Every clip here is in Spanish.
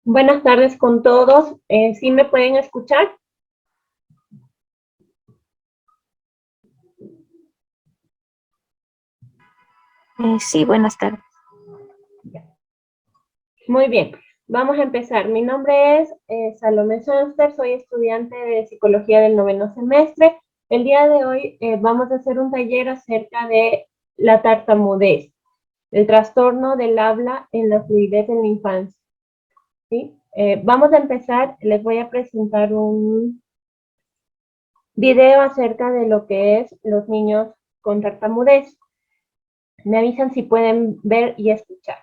Buenas tardes con todos. ¿Sí me pueden escuchar? Sí, buenas tardes. Muy bien. Vamos a empezar. Mi nombre es Salomé Sanster, soy estudiante de Psicología del 9º semestre. El día de hoy vamos a hacer un taller acerca de la tartamudez, el trastorno del habla en la fluidez en la infancia. ¿Sí? Vamos a empezar. Les voy a presentar un video acerca de lo que es los niños con tartamudez. Me avisan si pueden ver y escuchar.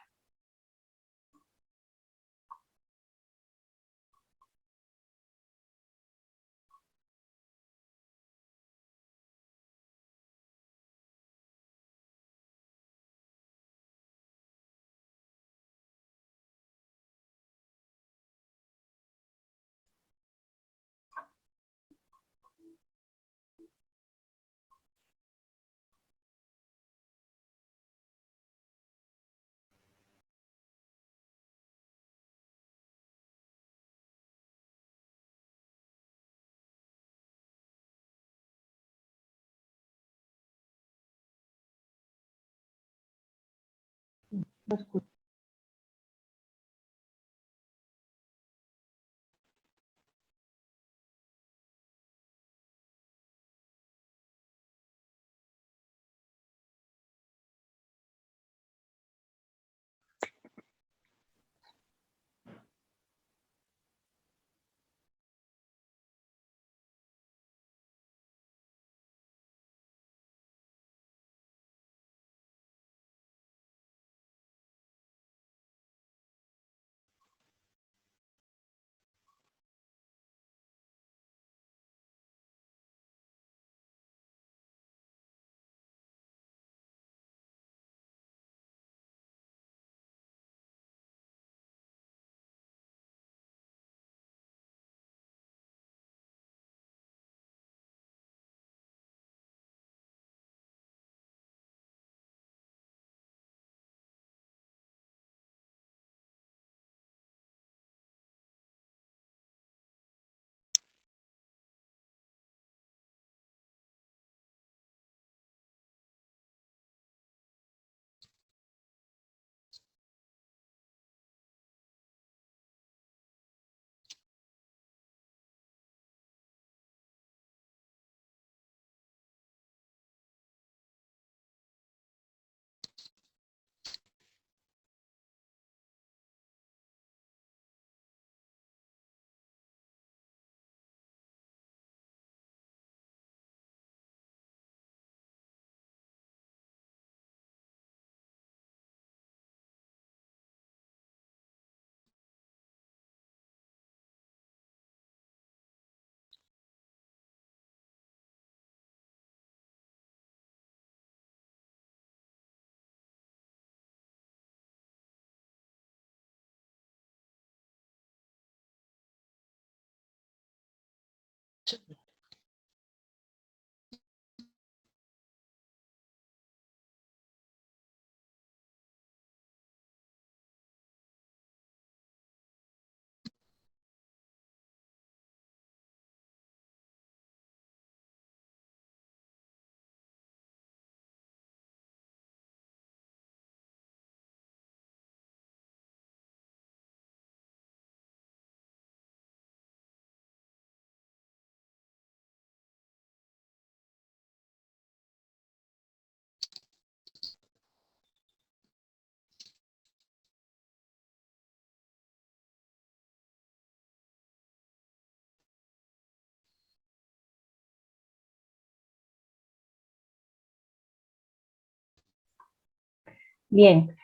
Bien,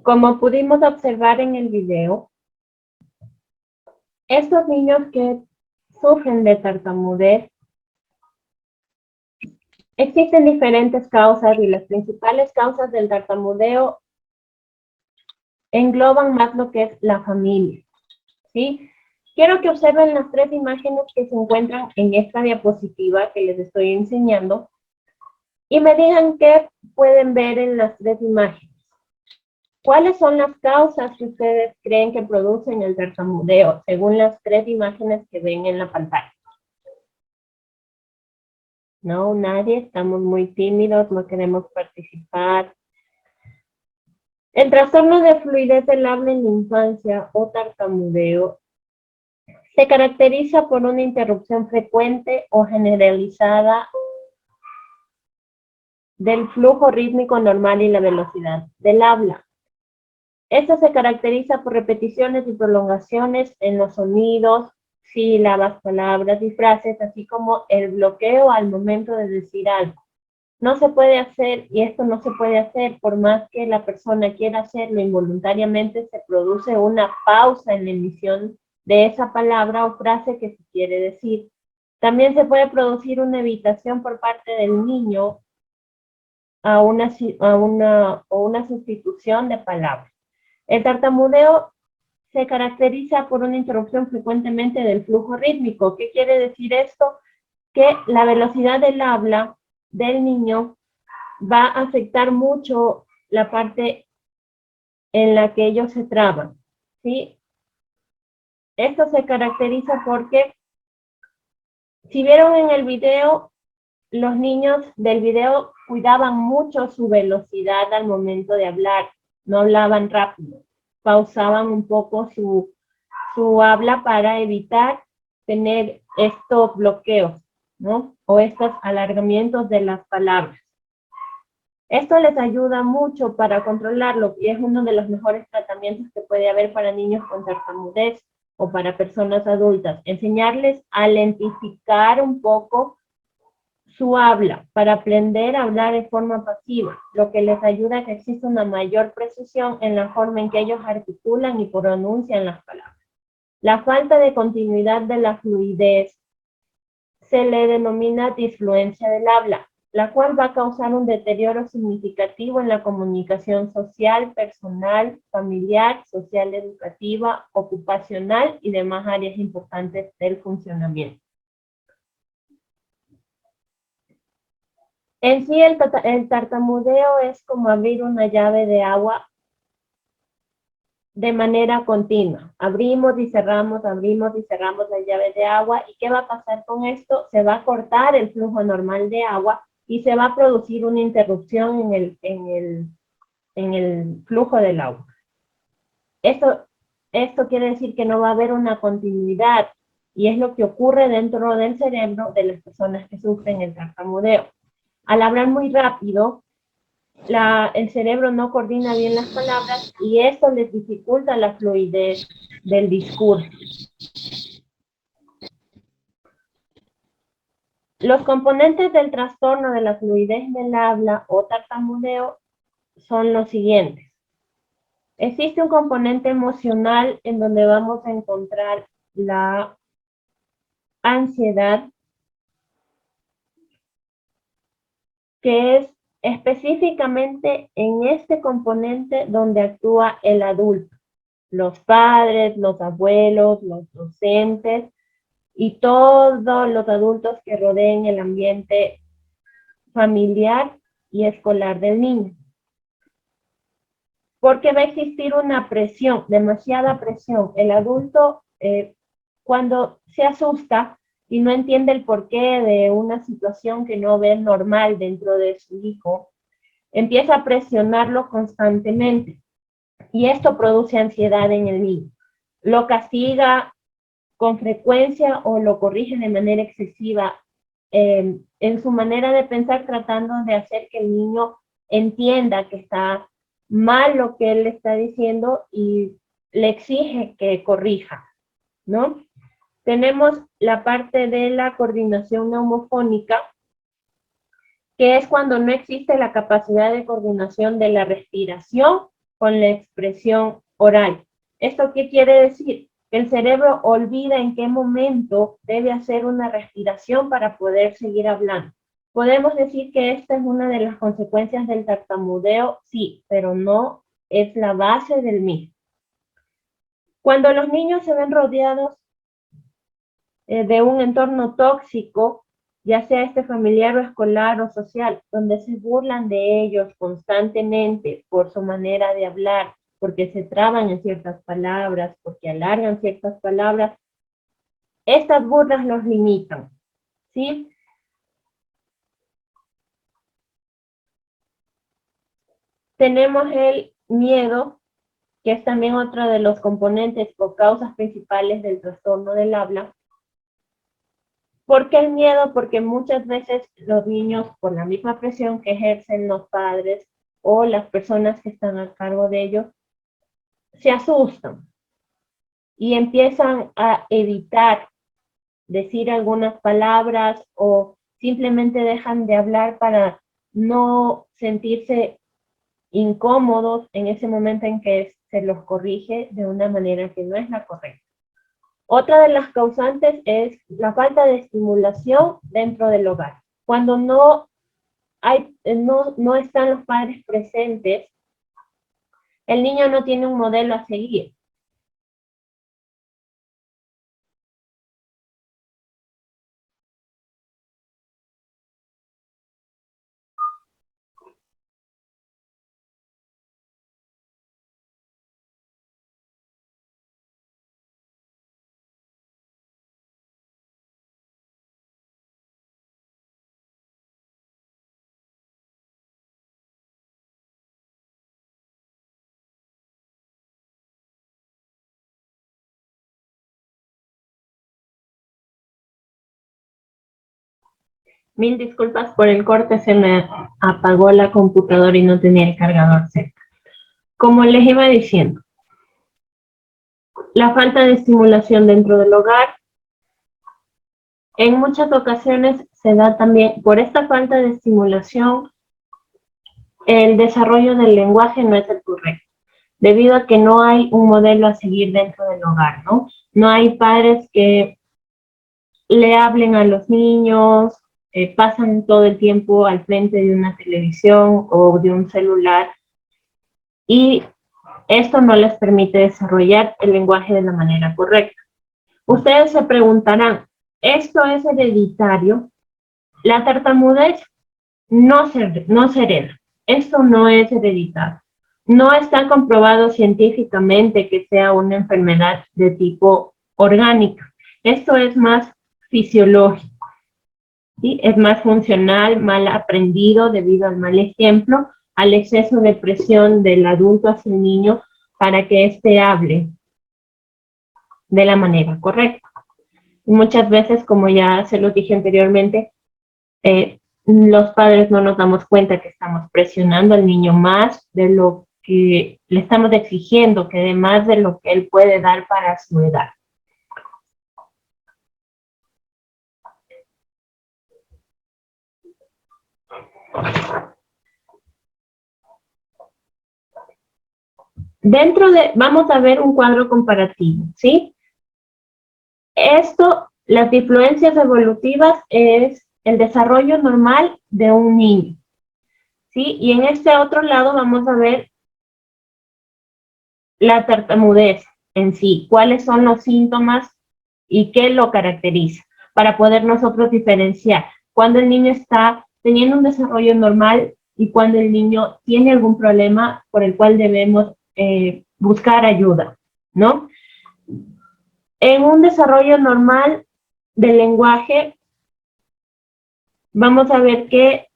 como pudimos observar en el video, estos niños que sufren de tartamudez, existen diferentes causas y las principales causas del tartamudeo engloban más lo que es la familia, ¿sí? Quiero que observen las tres imágenes que se encuentran en esta diapositiva que les estoy enseñando y me digan qué pueden ver en las tres imágenes. ¿Cuáles son las causas que ustedes creen que producen el tartamudeo, según las 3 imágenes que ven en la pantalla? No, nadie, estamos muy tímidos, no queremos participar. El trastorno de fluidez del habla en la infancia o tartamudeo se caracteriza por una interrupción frecuente o generalizada del flujo rítmico normal y la velocidad del habla. Esto se caracteriza por repeticiones y prolongaciones en los sonidos, sílabas, palabras y frases, así como el bloqueo al momento de decir algo. No se puede hacer, y esto no se puede hacer, por más que la persona quiera hacerlo involuntariamente, se produce una pausa en la emisión de esa palabra o frase que se quiere decir. También se puede producir una evitación por parte del niño a una sustitución de palabras. El tartamudeo se caracteriza por una interrupción frecuentemente del flujo rítmico. ¿Qué quiere decir esto? Que la velocidad del habla del niño va a afectar mucho la parte en la que ellos se traban, ¿sí? Esto se caracteriza porque, si vieron en el video, los niños del video cuidaban mucho su velocidad al momento de hablar, no hablaban rápido, pausaban un poco su habla para evitar tener estos bloqueos, ¿no? O estos alargamientos de las palabras. Esto les ayuda mucho para controlarlo y es uno de los mejores tratamientos que puede haber para niños con tartamudez o para personas adultas. Enseñarles a lentificar un poco su habla para aprender a hablar de forma pasiva, lo que les ayuda a que exista una mayor precisión en la forma en que ellos articulan y pronuncian las palabras. La falta de continuidad de la fluidez se le denomina disfluencia del habla, la cual va a causar un deterioro significativo en la comunicación social, personal, familiar, social, educativa, ocupacional y demás áreas importantes del funcionamiento. En sí, el tartamudeo es como abrir una llave de agua de manera continua. Abrimos y cerramos la llave de agua. ¿Y qué va a pasar con esto? Se va a cortar el flujo normal de agua y se va a producir una interrupción en el flujo del agua. Esto quiere decir que no va a haber una continuidad y es lo que ocurre dentro del cerebro de las personas que sufren el tartamudeo. Al hablar muy rápido, el cerebro no coordina bien las palabras y esto les dificulta la fluidez del discurso. Los componentes del trastorno de la fluidez del habla o tartamudeo son los siguientes. Existe un componente emocional en donde vamos a encontrar la ansiedad, que es específicamente en este componente donde actúa el adulto, los padres, los abuelos, los docentes y todos los adultos que rodeen el ambiente familiar y escolar del niño. Porque va a existir una presión, demasiada presión. El adulto, cuando se asusta y no entiende el porqué de una situación que no ve normal dentro de su hijo, empieza a presionarlo constantemente y esto produce ansiedad en el niño. Lo castiga con frecuencia o lo corrige de manera excesiva en su manera de pensar, tratando de hacer que el niño entienda que está mal lo que él le está diciendo y le exige que corrija, ¿no? Tenemos la parte de la coordinación neumofónica, que es cuando no existe la capacidad de coordinación de la respiración con la expresión oral. ¿Esto qué quiere decir? Que el cerebro olvida en qué momento debe hacer una respiración para poder seguir hablando. ¿Podemos decir que esta es una de las consecuencias del tartamudeo? Sí, pero no es la base del mismo. Cuando los niños se ven rodeados de un entorno tóxico, ya sea este familiar o escolar o social, donde se burlan de ellos constantemente por su manera de hablar, porque se traban en ciertas palabras, porque alargan ciertas palabras, estas burlas los limitan, ¿sí? Tenemos el miedo, que es también otro de los componentes o causas principales del trastorno del habla. ¿Por qué el miedo? Porque muchas veces los niños, por la misma presión que ejercen los padres o las personas que están a cargo de ellos, se asustan y empiezan a evitar decir algunas palabras o simplemente dejan de hablar para no sentirse incómodos en ese momento en que se los corrige de una manera que no es la correcta. Otra de las causantes es la falta de estimulación dentro del hogar. Cuando no están los padres presentes, el niño no tiene un modelo a seguir. Mil disculpas por el corte, se me apagó la computadora y no tenía el cargador cerca. Como les iba diciendo, la falta de estimulación dentro del hogar, en muchas ocasiones se da también, por esta falta de estimulación, el desarrollo del lenguaje no es el correcto, debido a que no hay un modelo a seguir dentro del hogar, ¿no? No hay padres que le hablen a los niños, pasan todo el tiempo al frente de una televisión o de un celular y esto no les permite desarrollar el lenguaje de la manera correcta. Ustedes se preguntarán, ¿esto es hereditario? La tartamudez no se hereda. Esto no es hereditario. No está comprobado científicamente que sea una enfermedad de tipo orgánica. Esto es más fisiológico, ¿sí? Es más funcional, mal aprendido debido al mal ejemplo, al exceso de presión del adulto hacia el niño para que éste hable de la manera correcta. Y muchas veces, como ya se lo dije anteriormente, los padres no nos damos cuenta que estamos presionando al niño más de lo que le estamos exigiendo, que de más de lo que él puede dar para su edad. Vamos a ver un cuadro comparativo, ¿sí? Las influencias evolutivas es el desarrollo normal de un niño, ¿sí? Y en este otro lado vamos a ver la tartamudez en sí, cuáles son los síntomas y qué lo caracteriza, para poder nosotros diferenciar cuando el niño está teniendo un desarrollo normal y cuando el niño tiene algún problema por el cual debemos buscar ayuda, ¿no? En un desarrollo normal del lenguaje, vamos a ver que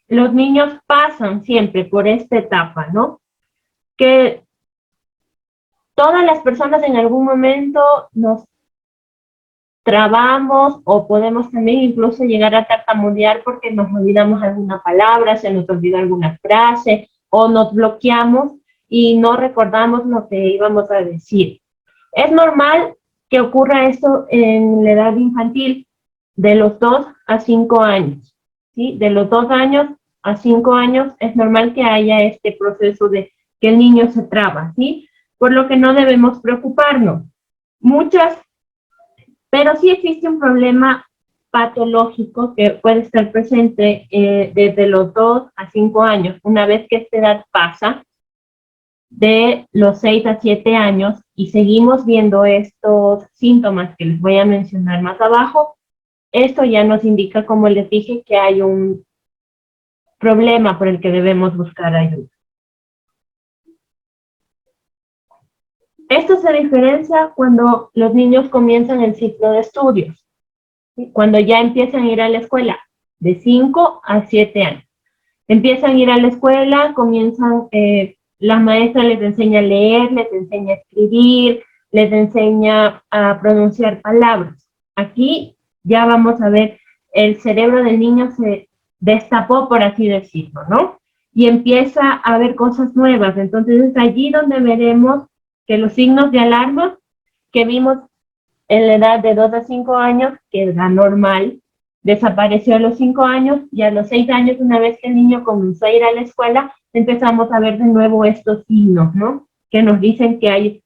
los niños pasan siempre por esta etapa, ¿no? Que todas las personas en algún momento nos trabamos o podemos también incluso llegar a tartamudear porque nos olvidamos alguna palabra, se nos olvida alguna frase o nos bloqueamos y no recordamos lo que íbamos a decir. Es normal que ocurra esto en la edad infantil de los 2 a 5 años, ¿sí? De los 2 años a 5 años es normal que haya este proceso de que el niño se traba, ¿sí? Por lo que no debemos preocuparnos. Pero sí existe un problema patológico que puede estar presente desde los 2 a 5 años. Una vez que esta edad pasa, de los 6 a 7 años, y seguimos viendo estos síntomas que les voy a mencionar más abajo, esto ya nos indica, como les dije, que hay un problema por el que debemos buscar ayuda. Esto se diferencia cuando los niños comienzan el ciclo de estudios, ¿sí? Cuando ya empiezan a ir a la escuela, de 5 a 7 años. Empiezan a ir a la escuela, comienzan, la maestra les enseña a leer, les enseña a escribir, les enseña a pronunciar palabras. Aquí ya vamos a ver, el cerebro del niño se destapó, por así decirlo, ¿no? Y empieza a ver cosas nuevas. Entonces es allí donde veremos que los signos de alarma que vimos en la edad de 2 a 5 años, que era normal, desapareció a los 5 años, y a los 6 años, una vez que el niño comenzó a ir a la escuela, empezamos a ver de nuevo estos signos, ¿no? Que nos dicen que hay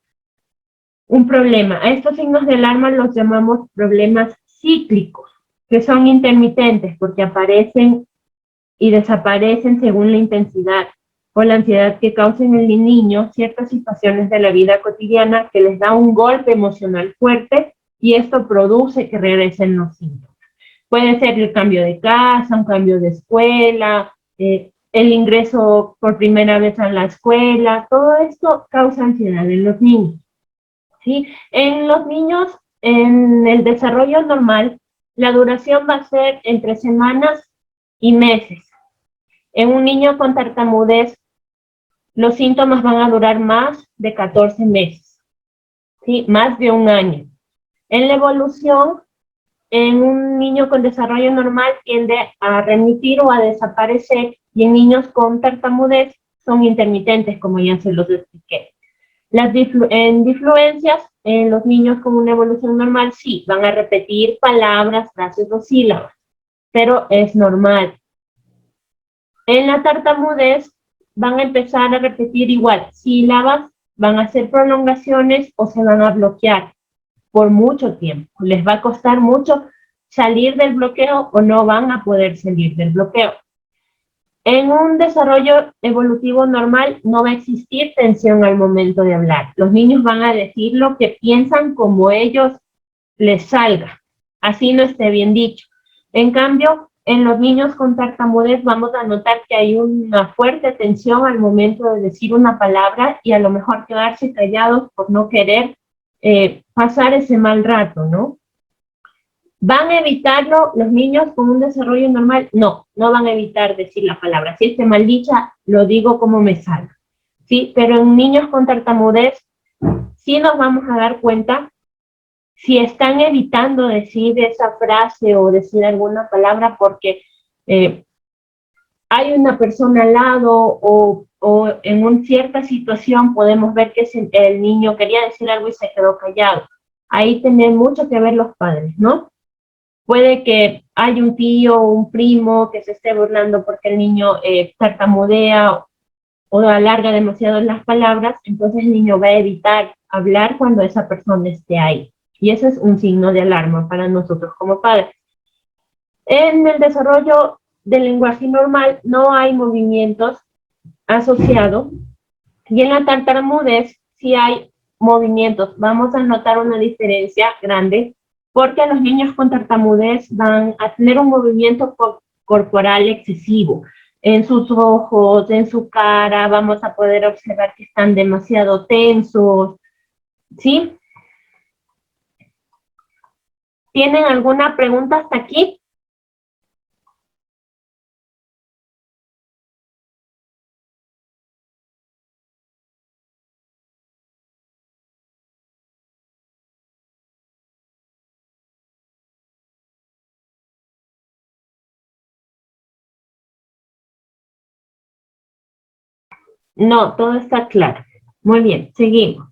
un problema. A estos signos de alarma los llamamos problemas cíclicos, que son intermitentes porque aparecen y desaparecen según la intensidad o la ansiedad que causen en el niño ciertas situaciones de la vida cotidiana que les da un golpe emocional fuerte, y esto produce que regresen los síntomas. Puede ser el cambio de casa, un cambio de escuela, el ingreso por primera vez a la escuela. Todo esto causa ansiedad en los niños, ¿sí? En los niños, en el desarrollo normal, la duración va a ser entre semanas y meses. En un niño con tartamudez, los síntomas van a durar más de 14 meses, ¿sí? Más de un año. En la evolución, en un niño con desarrollo normal tiende a remitir o a desaparecer, y en niños con tartamudez son intermitentes, como ya se los expliqué. En difluencias, en los niños con una evolución normal, sí, van a repetir palabras, frases o sílabas, pero es normal. En la tartamudez van a empezar a repetir igual sílabas, van a hacer prolongaciones o se van a bloquear por mucho tiempo. Les va a costar mucho salir del bloqueo o no van a poder salir del bloqueo. En un desarrollo evolutivo normal no va a existir tensión al momento de hablar. Los niños van a decir lo que piensan como ellos les salga, así no esté bien dicho. En cambio, en los niños con tartamudez vamos a notar que hay una fuerte tensión al momento de decir una palabra, y a lo mejor quedarse callados por no querer pasar ese mal rato, ¿no? ¿Van a evitarlo los niños con un desarrollo normal? No, no van a evitar decir la palabra. Si esté mal dicha, lo digo como me salga, ¿sí? Pero en niños con tartamudez sí nos vamos a dar cuenta si están evitando decir esa frase o decir alguna palabra porque hay una persona al lado, o en una cierta situación podemos ver que el niño quería decir algo y se quedó callado. Ahí tienen mucho que ver los padres, ¿no? Puede que haya un tío o un primo que se esté burlando porque el niño tartamudea o alarga demasiado las palabras, entonces el niño va a evitar hablar cuando esa persona esté ahí. Y eso es un signo de alarma para nosotros como padres. En el desarrollo del lenguaje normal no hay movimientos asociados, y en la tartamudez sí hay movimientos. Vamos a notar una diferencia grande porque los niños con tartamudez van a tener un movimiento corporal excesivo. En sus ojos, en su cara, vamos a poder observar que están demasiado tensos, ¿sí? ¿Tienen alguna pregunta hasta aquí? No, todo está claro. Muy bien, seguimos.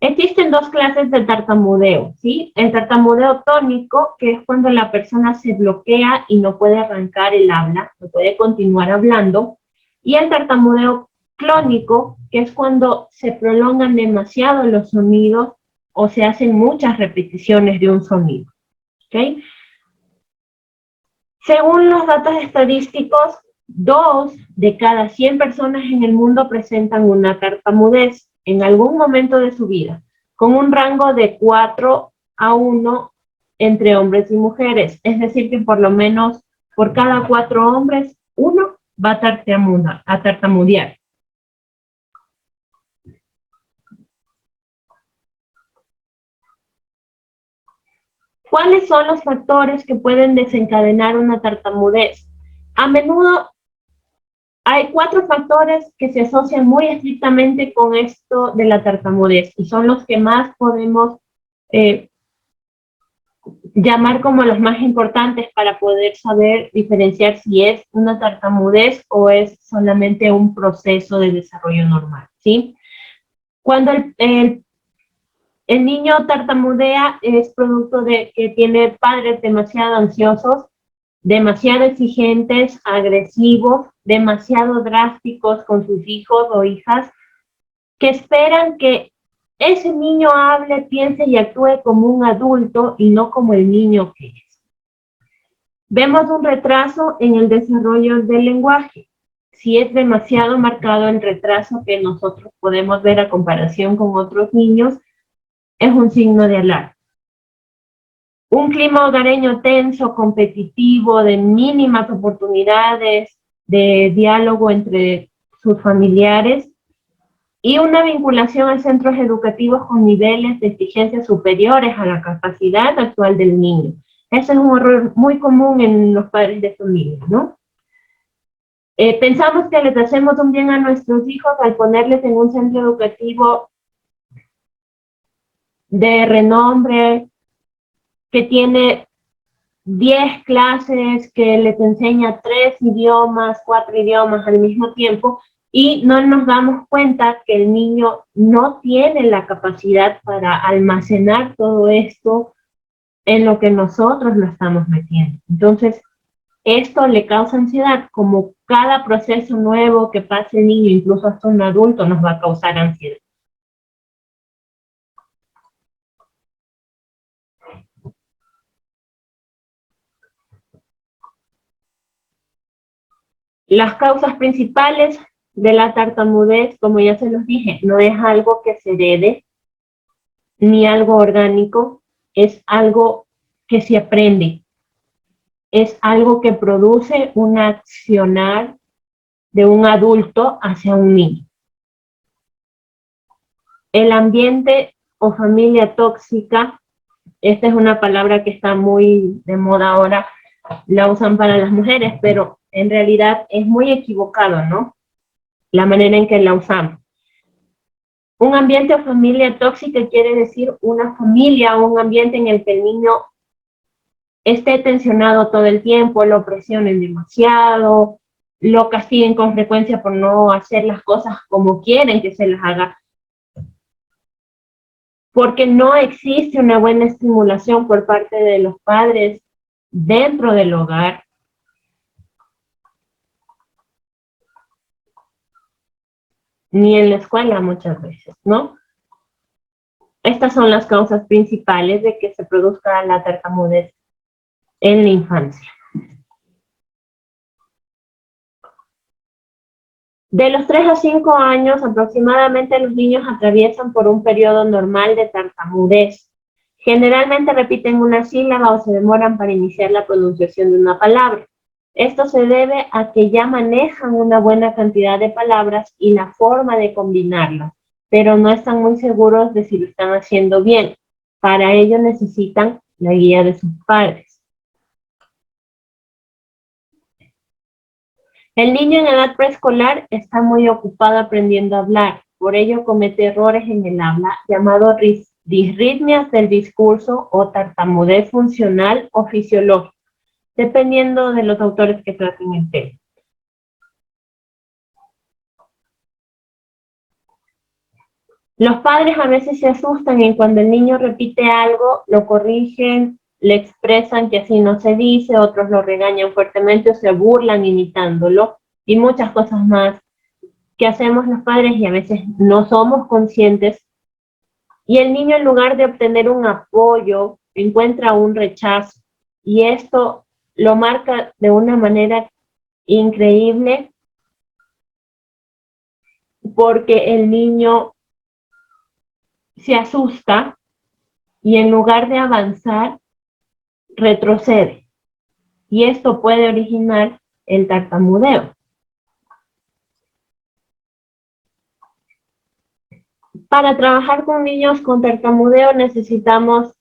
Existen dos clases de tartamudeo, ¿sí? El tartamudeo tónico, que es cuando la persona se bloquea y no puede arrancar el habla, no puede continuar hablando. Y el tartamudeo clónico, que es cuando se prolongan demasiado los sonidos o se hacen muchas repeticiones de un sonido, ¿ok? Según los datos estadísticos, 2 de cada 100 personas en el mundo presentan una tartamudez en algún momento de su vida, con un rango de 4 a 1 entre hombres y mujeres. Es decir, que por lo menos por cada 4 hombres, uno va a tartamudear. ¿Cuáles son los factores que pueden desencadenar una tartamudez? A menudo hay 4 factores que se asocian muy estrictamente con esto de la tartamudez y son los que más podemos llamar como los más importantes para poder saber diferenciar si es una tartamudez o es solamente un proceso de desarrollo normal, ¿sí? Cuando el niño tartamudea es producto de que tiene padres demasiado ansiosos, demasiado exigentes, agresivos, demasiado drásticos con sus hijos o hijas, que esperan que ese niño hable, piense y actúe como un adulto y no como el niño que es. Vemos un retraso en el desarrollo del lenguaje. Si es demasiado marcado el retraso que nosotros podemos ver a comparación con otros niños, es un signo de alarma. Un clima hogareño tenso, competitivo, de mínimas oportunidades de diálogo entre sus familiares y una vinculación a centros educativos con niveles de exigencia superiores a la capacidad actual del niño. Ese es un error muy común en los padres de familia, ¿no? Pensamos que les hacemos un bien a nuestros hijos al ponerles en un centro educativo de renombre, que tiene 10 clases, que les enseña 3 idiomas, 4 idiomas al mismo tiempo, y no nos damos cuenta que el niño no tiene la capacidad para almacenar todo esto en lo que nosotros lo estamos metiendo. Entonces, esto le causa ansiedad, como cada proceso nuevo que pase el niño, incluso hasta un adulto, nos va a causar ansiedad. Las causas principales de la tartamudez, como ya se los dije, no es algo que se herede, ni algo orgánico, es algo que se aprende, es algo que produce un accionar de un adulto hacia un niño. El ambiente o familia tóxica, esta es una palabra que está muy de moda ahora, la usan para las mujeres, pero en realidad es muy equivocado, ¿no? La manera en que la usamos. Un ambiente o familia tóxica quiere decir una familia o un ambiente en el que el niño esté tensionado todo el tiempo, lo presionen demasiado, lo castiguen con frecuencia por no hacer las cosas como quieren que se las haga, porque no existe una buena estimulación por parte de los padres dentro del hogar. Ni en la escuela muchas veces, ¿no? Estas son las causas principales de que se produzca la tartamudez en la infancia. De los 3 a 5 años aproximadamente los niños atraviesan por un periodo normal de tartamudez. Generalmente repiten una sílaba o se demoran para iniciar la pronunciación de una palabra. Esto se debe a que ya manejan una buena cantidad de palabras y la forma de combinarlas, pero no están muy seguros de si lo están haciendo bien. Para ello necesitan la guía de sus padres. El niño en edad preescolar está muy ocupado aprendiendo a hablar, por ello comete errores en el habla llamados disritmias del discurso o tartamudez funcional o fisiológica, dependiendo de los autores que traten el tema. Los padres a veces se asustan y cuando el niño repite algo, lo corrigen, le expresan que así no se dice, otros lo regañan fuertemente o se burlan imitándolo y muchas cosas más que hacemos los padres y a veces no somos conscientes. Y el niño en lugar de obtener un apoyo, encuentra un rechazo y esto lo marca de una manera increíble porque el niño se asusta y en lugar de avanzar, retrocede y esto puede originar el tartamudeo. Para trabajar con niños con tartamudeo necesitamos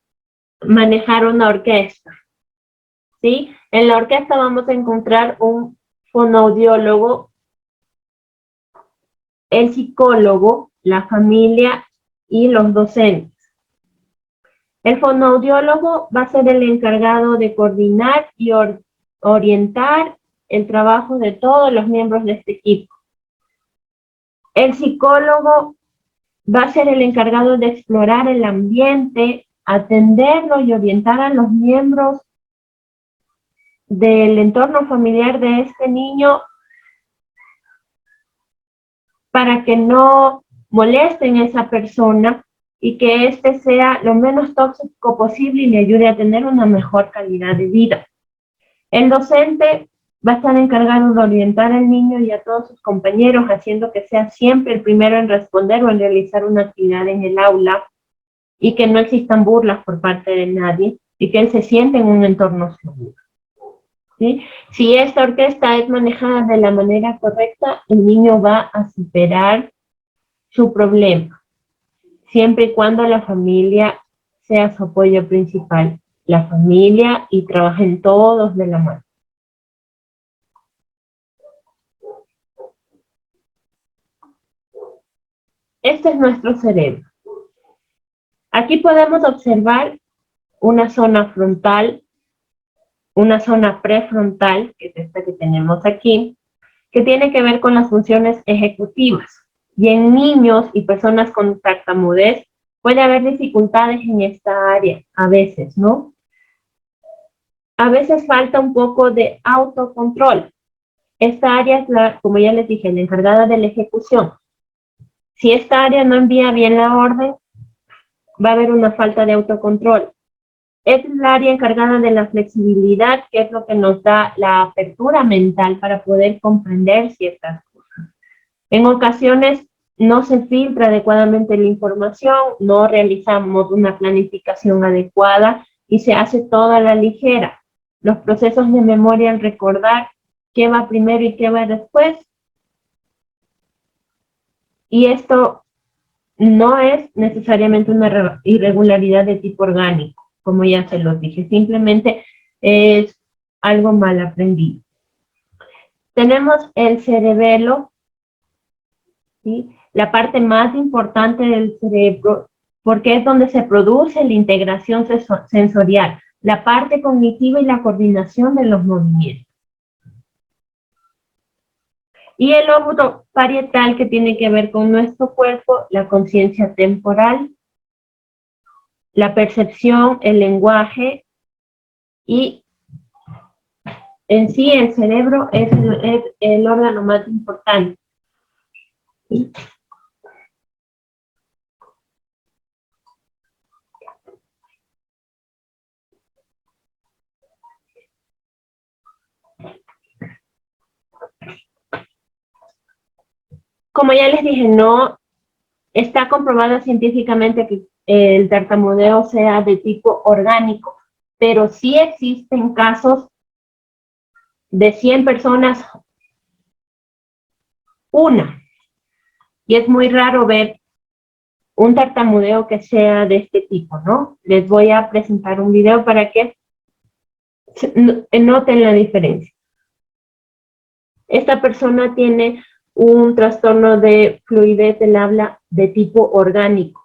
manejar una orquesta, ¿sí? En la orquesta vamos a encontrar un fonoaudiólogo, el psicólogo, la familia y los docentes. El fonoaudiólogo va a ser el encargado de coordinar y orientar el trabajo de todos los miembros de este equipo. El psicólogo va a ser el encargado de explorar el ambiente, atenderlo y orientar a los miembros del entorno familiar de este niño para que no molesten a esa persona y que éste sea lo menos tóxico posible y le ayude a tener una mejor calidad de vida. El docente va a estar encargado de orientar al niño y a todos sus compañeros, haciendo que sea siempre el primero en responder o en realizar una actividad en el aula y que no existan burlas por parte de nadie y que él se siente en un entorno seguro. ¿Sí? Si esta orquesta es manejada de la manera correcta, el niño va a superar su problema, siempre y cuando la familia sea su apoyo principal, la familia, y trabajen todos de la mano. Este es nuestro cerebro. Aquí podemos observar una zona frontal, una zona prefrontal, que es esta que tenemos aquí, que tiene que ver con las funciones ejecutivas. Y en niños y personas con tartamudez puede haber dificultades en esta área, a veces, ¿no? A veces falta un poco de autocontrol. Esta área es la, como ya les dije, la encargada de la ejecución. Si esta área no envía bien la orden, va a haber una falta de autocontrol. Es el área encargada de la flexibilidad, que es lo que nos da la apertura mental para poder comprender ciertas cosas. En ocasiones no se filtra adecuadamente la información, no realizamos una planificación adecuada y se hace toda a la ligera. Los procesos de memoria al recordar qué va primero y qué va después. Y esto no es necesariamente una irregularidad de tipo orgánico, como ya se los dije, simplemente es algo mal aprendido. Tenemos el cerebelo, ¿sí? La parte más importante del cerebro, porque es donde se produce la integración sensorial, la parte cognitiva y la coordinación de los movimientos. Y el lóbulo parietal, que tiene que ver con nuestro cuerpo, la conciencia temporal, la percepción, el lenguaje, y en sí el cerebro es el órgano más importante. Como ya les dije, no está comprobado científicamente que el tartamudeo sea de tipo orgánico, pero sí existen casos de 100 personas, una, y es muy raro ver un tartamudeo que sea de este tipo, ¿no? Les voy a presentar un video para que noten la diferencia. Esta persona tiene un trastorno de fluidez del habla de tipo orgánico.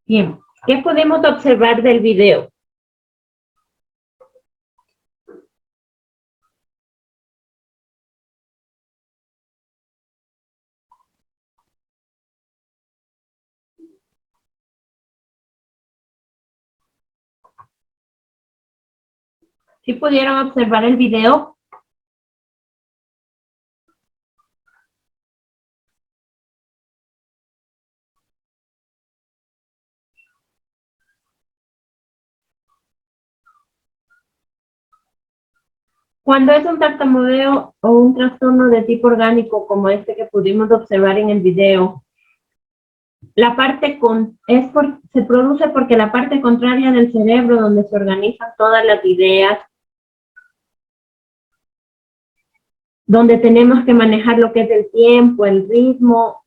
Bien, ¿qué podemos observar del video? ¿Sí pudieron observar el video? Cuando es un tartamudeo o un trastorno de tipo orgánico como este que pudimos observar en el video, la parte se produce porque la parte contraria del cerebro, donde se organizan todas las ideas, donde tenemos que manejar lo que es el tiempo, el ritmo,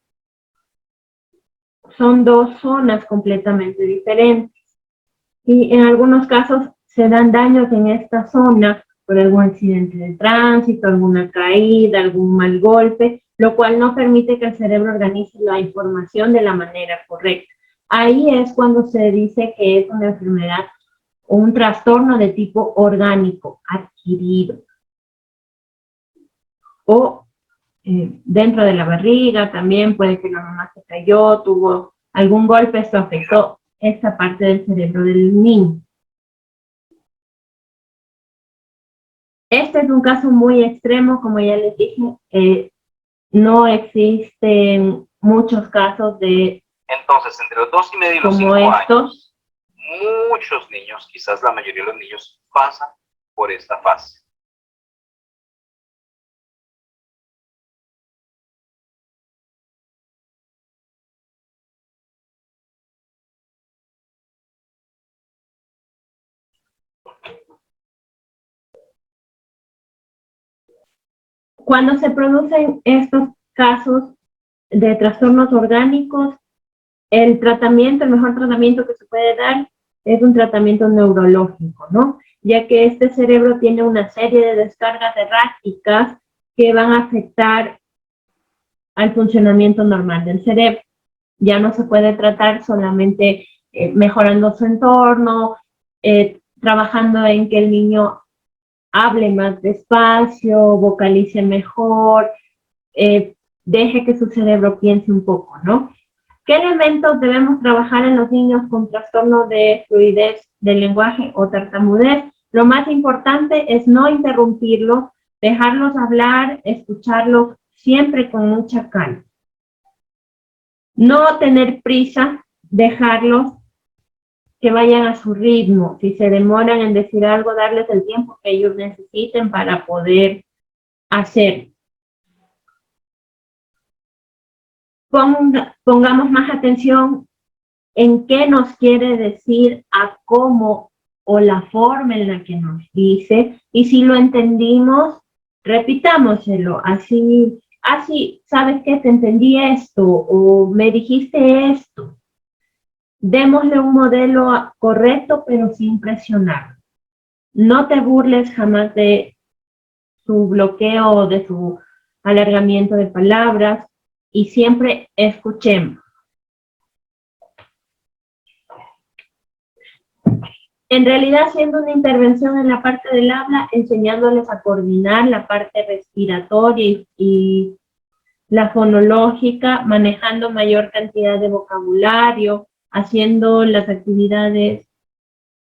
son dos zonas completamente diferentes. Y en algunos casos se dan daños en esta zona por algún accidente de tránsito, alguna caída, algún mal golpe, lo cual no permite que el cerebro organice la información de la manera correcta. Ahí es cuando se dice que es una enfermedad o un trastorno de tipo orgánico adquirido. O dentro de la barriga también puede que la mamá se cayó, tuvo algún golpe, esto afectó esta parte del cerebro del niño. Este es un caso muy extremo, como ya les dije, no existen muchos casos de... Entonces, entre los 2 y medio y los 5 años, muchos niños, quizás la mayoría de los niños, pasan por esta fase. Cuando se producen estos casos de trastornos orgánicos, el mejor tratamiento que se puede dar es un tratamiento neurológico, ¿no? Ya que este cerebro tiene una serie de descargas erráticas que van a afectar al funcionamiento normal del cerebro. Ya no se puede tratar solamente mejorando su entorno, trabajando en que el niño hable más despacio, vocalice mejor, deje que su cerebro piense un poco, ¿no? ¿Qué elementos debemos trabajar en los niños con trastorno de fluidez del lenguaje o tartamudez? Lo más importante es no interrumpirlos, dejarlos hablar, escucharlos siempre con mucha calma. No tener prisa, dejarlos que vayan a su ritmo. Si se demoran en decir algo, darles el tiempo que ellos necesiten para poder hacer. Pongamos más atención en qué nos quiere decir, a cómo o la forma en la que nos dice, y si lo entendimos, repitámoselo, así, ¿sabes qué? Te entendí esto, o me dijiste esto. Démosle un modelo correcto, pero sin presionar. No te burles jamás de su bloqueo o de su alargamiento de palabras, y siempre escuchemos. En realidad, haciendo una intervención en la parte del habla, enseñándoles a coordinar la parte respiratoria y la fonológica, manejando mayor cantidad de vocabulario, haciendo las actividades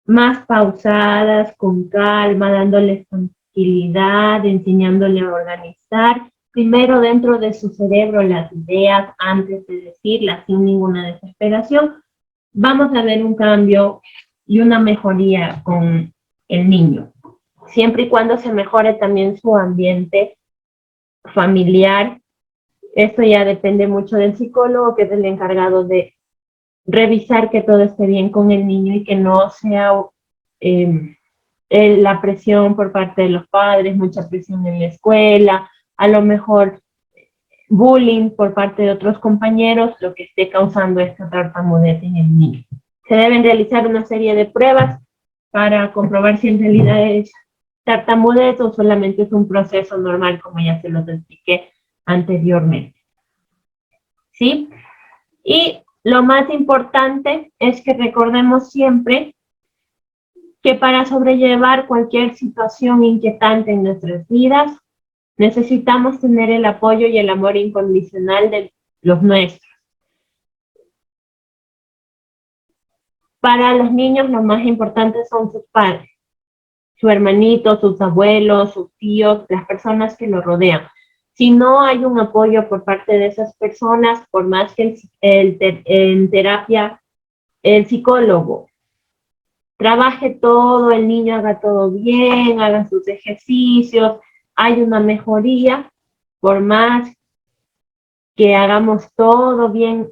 más pausadas, con calma, dándoles tranquilidad, enseñándoles a organizar, primero dentro de su cerebro las ideas antes de decirlas sin ninguna desesperación. Vamos a ver un cambio y una mejoría con el niño, siempre y cuando se mejore también su ambiente familiar. Esto ya depende mucho del psicólogo, que es el encargado de revisar que todo esté bien con el niño y que no sea la presión por parte de los padres, mucha presión en la escuela, a lo mejor bullying por parte de otros compañeros, lo que esté causando esta tartamudez en el niño. Se deben realizar una serie de pruebas para comprobar si en realidad es tartamudez o solamente es un proceso normal, como ya se los expliqué anteriormente. ¿Sí? Y lo más importante es que recordemos siempre que para sobrellevar cualquier situación inquietante en nuestras vidas, necesitamos tener el apoyo y el amor incondicional de los nuestros. Para los niños lo más importante son sus padres. su hermanito, sus abuelos, sus tíos, las personas que lo rodean. Si no hay un apoyo por parte de esas personas, por más que en terapia el psicólogo trabaje todo, el niño haga todo bien, haga sus ejercicios, hay una mejoría, por más que hagamos todo bien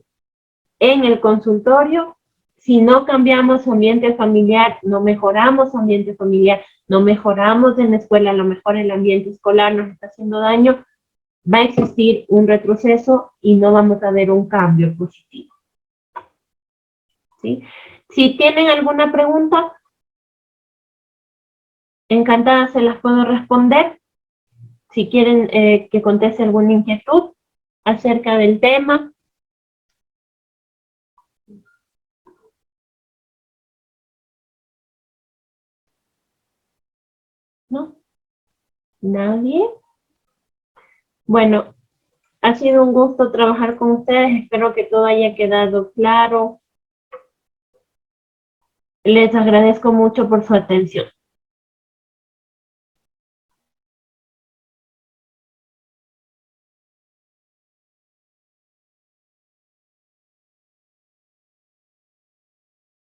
en el consultorio, si no cambiamos su ambiente familiar, no mejoramos su ambiente familiar, no mejoramos en la escuela, a lo mejor el ambiente escolar nos está haciendo daño, va a existir un retroceso y no vamos a ver un cambio positivo. ¿Sí? Si tienen alguna pregunta, encantada se las puedo responder. Si quieren que conteste alguna inquietud acerca del tema. ¿No? ¿Nadie? Bueno, ha sido un gusto trabajar con ustedes. Espero que todo haya quedado claro. Les agradezco mucho por su atención.